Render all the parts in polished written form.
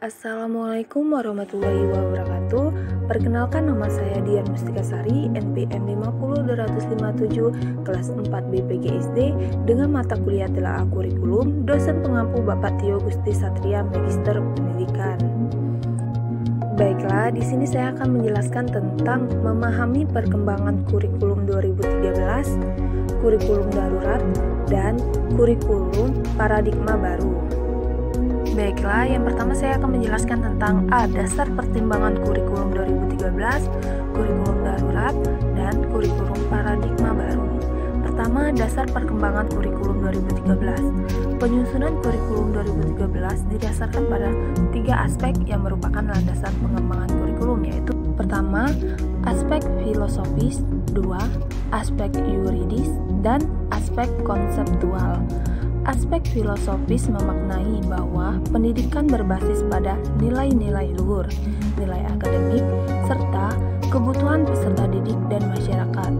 Assalamualaikum warahmatullahi wabarakatuh. Perkenalkan, nama saya Dian Mustikasari, NPM 50257, kelas 4 BPGSD, dengan mata kuliah Telaah Kurikulum, dosen pengampu Bapak Tio Gusti Satria, Magister Pendidikan. Baiklah, di sini saya akan menjelaskan tentang memahami perkembangan kurikulum 2013, kurikulum darurat, dan kurikulum paradigma baru. Baiklah, yang pertama saya akan menjelaskan tentang dasar pertimbangan kurikulum 2013, kurikulum darurat, dan kurikulum paradigma baru. Pertama, dasar perkembangan kurikulum 2013. Penyusunan kurikulum 2013 didasarkan pada 3 aspek yang merupakan landasan pengembangan kurikulum, yaitu pertama, aspek filosofis, 2, aspek yuridis, dan aspek konseptual. Aspek filosofis memaknai bahwa pendidikan berbasis pada nilai-nilai luhur, nilai akademik, serta kebutuhan peserta didik dan masyarakat.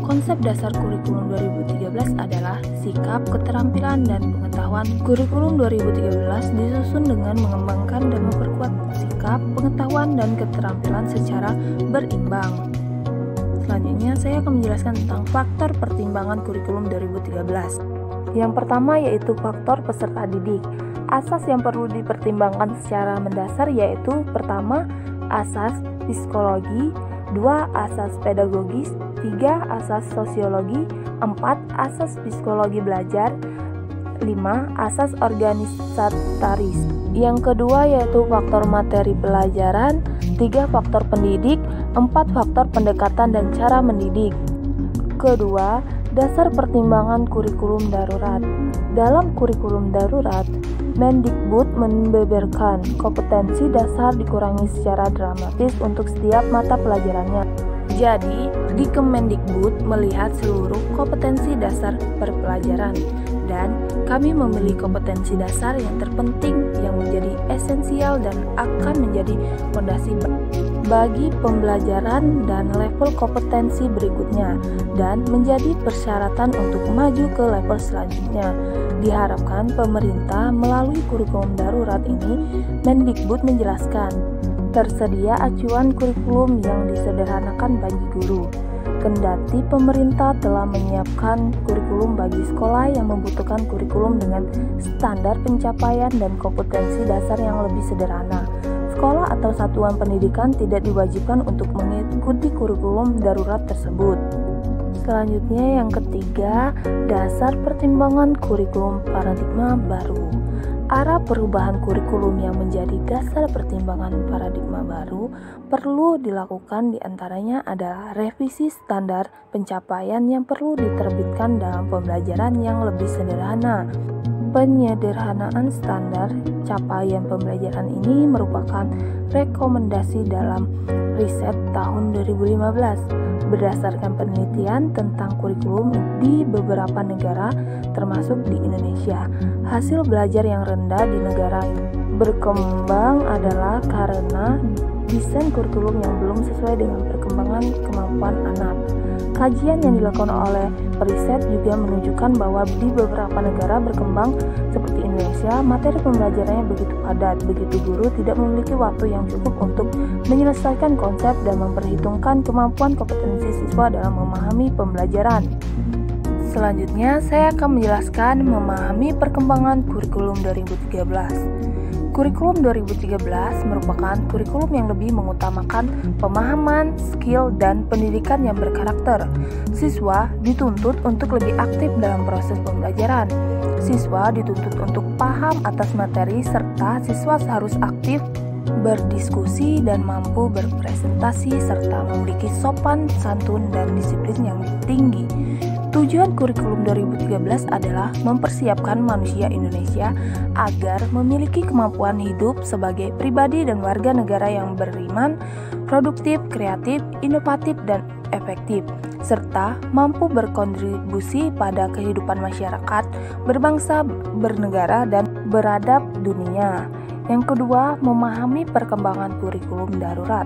Konsep dasar kurikulum 2013 adalah sikap, keterampilan, dan pengetahuan. Kurikulum 2013 disusun dengan mengembangkan dan memperkuat sikap, pengetahuan, dan keterampilan secara berimbang. Selanjutnya, saya akan menjelaskan tentang faktor pertimbangan kurikulum 2013. Yang pertama yaitu faktor peserta didik. Asas yang perlu dipertimbangkan secara mendasar yaitu pertama, asas psikologi, 2, asas pedagogis, 3, asas sosiologi, 4, asas psikologi belajar, 5, asas organisataris. Yang kedua yaitu faktor materi pelajaran, 3, faktor pendidik, 4, faktor pendekatan dan cara mendidik. Kedua, dasar pertimbangan kurikulum darurat. Dalam kurikulum darurat, Mendikbud membeberkan kompetensi dasar dikurangi secara dramatis untuk setiap mata pelajarannya. Jadi, di Kemendikbud melihat seluruh kompetensi dasar perpelajaran, dan kami memilih kompetensi dasar yang terpenting yang menjadi esensial dan akan menjadi fondasi bagi pembelajaran dan level kompetensi berikutnya dan menjadi persyaratan untuk maju ke level selanjutnya. Diharapkan pemerintah melalui kurikulum darurat ini, Mendikbud menjelaskan tersedia acuan kurikulum yang disederhanakan bagi guru. Kendati pemerintah telah menyiapkan kurikulum bagi sekolah yang membutuhkan kurikulum dengan standar pencapaian dan kompetensi dasar yang lebih sederhana, sekolah atau satuan pendidikan tidak diwajibkan untuk mengikuti kurikulum darurat tersebut. Selanjutnya yang ketiga, dasar pertimbangan kurikulum paradigma baru. Arah perubahan kurikulum yang menjadi dasar pertimbangan paradigma baru perlu dilakukan, diantaranya adalah revisi standar pencapaian yang perlu diterbitkan dalam pembelajaran yang lebih sederhana. Penyederhanaan standar capaian pembelajaran ini merupakan rekomendasi dalam riset tahun 2015 berdasarkan penelitian tentang kurikulum di beberapa negara termasuk di Indonesia. Hasil belajar yang rendah di negara berkembang adalah karena desain kurikulum yang belum sesuai dengan perkembangan kemampuan anak. Kajian yang dilakukan oleh periset juga menunjukkan bahwa di beberapa negara berkembang seperti Indonesia, materi pembelajarannya begitu padat, begitu guru tidak memiliki waktu yang cukup untuk menyelesaikan konsep dan memperhitungkan kemampuan kompetensi siswa dalam memahami pembelajaran. Selanjutnya, saya akan menjelaskan memahami perkembangan kurikulum 2013. Kurikulum 2013 merupakan kurikulum yang lebih mengutamakan pemahaman, skill, dan pendidikan yang berkarakter. Siswa dituntut untuk lebih aktif dalam proses pembelajaran. Siswa dituntut untuk paham atas materi, serta siswa harus aktif berdiskusi dan mampu berpresentasi, serta memiliki sopan, santun, dan disiplin yang tinggi. Tujuan kurikulum 2013 adalah mempersiapkan manusia Indonesia agar memiliki kemampuan hidup sebagai pribadi dan warga negara yang beriman, produktif, kreatif, inovatif, dan efektif, serta mampu berkontribusi pada kehidupan masyarakat, berbangsa, bernegara, dan beradab dunia. Yang kedua, memahami perkembangan kurikulum darurat.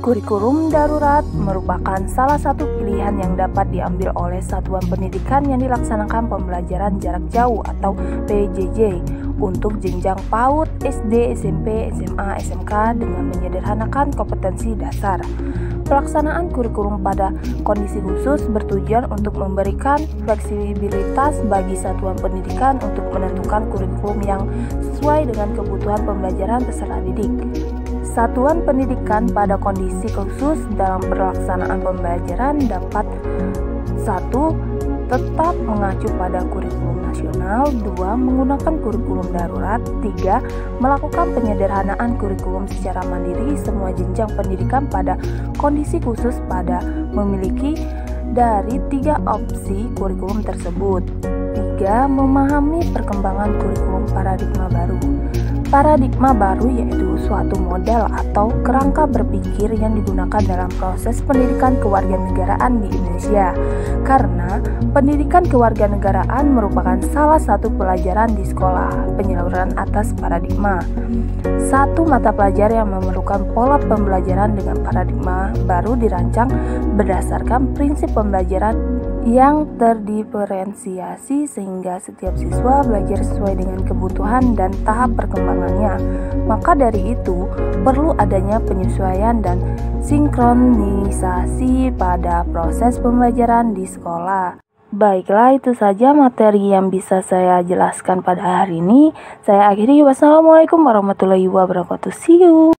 Kurikulum darurat merupakan salah satu pilihan yang dapat diambil oleh satuan pendidikan yang dilaksanakan pembelajaran jarak jauh atau PJJ untuk jenjang PAUD, SD, SMP, SMA, SMK dengan menyederhanakan kompetensi dasar. Pelaksanaan kurikulum pada kondisi khusus bertujuan untuk memberikan fleksibilitas bagi satuan pendidikan untuk menentukan kurikulum yang sesuai dengan kebutuhan pembelajaran peserta didik. Satuan pendidikan pada kondisi khusus dalam pelaksanaan pembelajaran dapat 1. Tetap mengacu pada kurikulum nasional, 2. Menggunakan kurikulum darurat, 3. Melakukan penyederhanaan kurikulum secara mandiri semua jenjang pendidikan pada kondisi khusus pada memiliki dari 3 opsi kurikulum tersebut. 3. Memahami perkembangan kurikulum paradigma baru. Paradigma baru yaitu suatu model atau kerangka berpikir yang digunakan dalam proses pendidikan kewarganegaraan di Indonesia. Karena pendidikan kewarganegaraan merupakan salah satu pelajaran di sekolah penyaluran atas paradigma. Satu mata pelajaran yang memerlukan pola pembelajaran dengan paradigma baru dirancang berdasarkan prinsip pembelajaran yang terdiferensiasi sehingga setiap siswa belajar sesuai dengan kebutuhan dan tahap perkembangannya. Maka dari itu, perlu adanya penyesuaian dan sinkronisasi pada proses pembelajaran di sekolah. Baiklah, itu saja materi yang bisa saya jelaskan pada hari ini. Saya akhiri. Wassalamualaikum warahmatullahi wabarakatuh. See you.